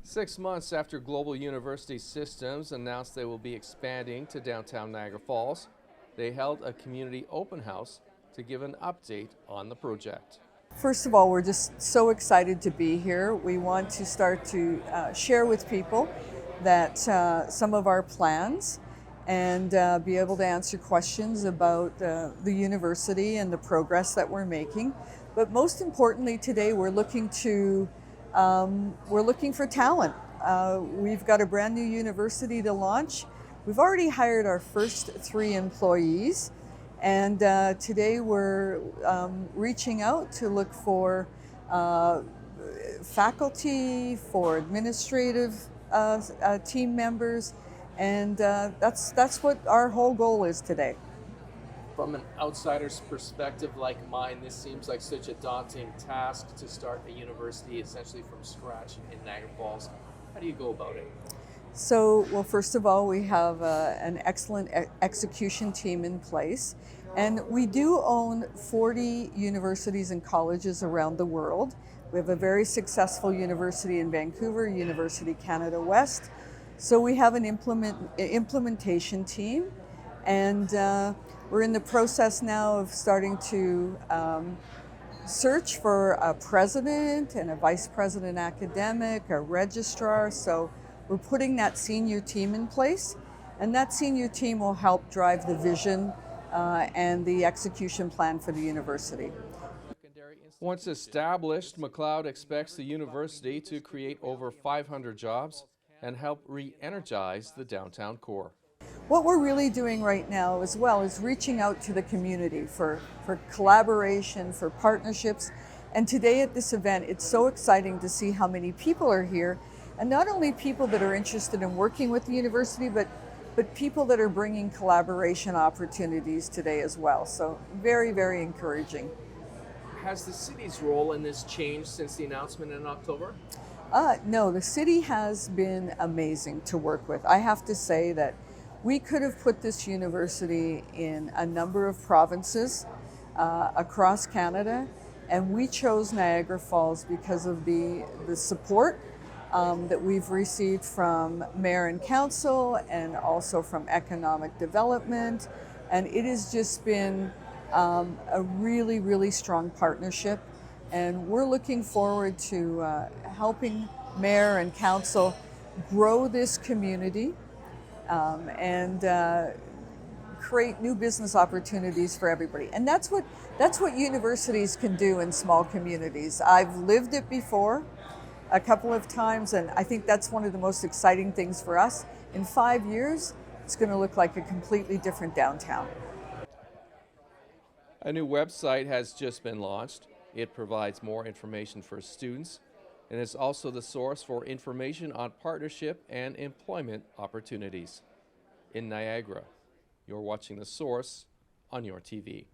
6 months after Global University Systems announced they will be expanding to downtown Niagara Falls, they held a community open house to give an update on the project. First of all, we're just so excited to be here. We want to start to share with people that some of our plans and be able to answer questions about the university and the progress that we're making. But most importantly, today we're looking for talent. We've got a brand new university to launch. We've already hired our first 3 employees, and today we're reaching out to look for faculty, for administrative team members, and that's what our whole goal is today. From an outsider's perspective like mine, this seems like such a daunting task to start a university essentially from scratch in Niagara Falls. How do you go about it? So, well, first of all, we have an excellent execution team in place, and we do own 40 universities and colleges around the world. We have a very successful university in Vancouver, University Canada West. So we have an implementation team, and we're in the process now of starting to search for a president and a vice president academic, a registrar. So we're putting that senior team in place, and that senior team will help drive the vision and the execution plan for the university. Once established, McLeod expects the university to create over 500 jobs and help re-energize the downtown core. What we're really doing right now as well is reaching out to the community for collaboration, for partnerships. And today at this event, it's so exciting to see how many people are here. And not only people that are interested in working with the university, but people that are bringing collaboration opportunities today as well. So very, very encouraging. Has the city's role in this changed since the announcement in October? No, the city has been amazing to work with. I have to say that we could have put this university in a number of provinces across Canada, and we chose Niagara Falls because of the support that we've received from mayor and council, and also from economic development. And it has just been a really, really strong partnership. And we're looking forward to helping mayor and council grow this community and create new business opportunities for everybody. And that's what universities can do in small communities. I've lived it before a couple of times, and I think that's one of the most exciting things for us. In 5 years, it's going to look like a completely different downtown. A new website has just been launched. It provides more information for students and is also the source for information on partnership and employment opportunities. In Niagara, you're watching The Source on your TV.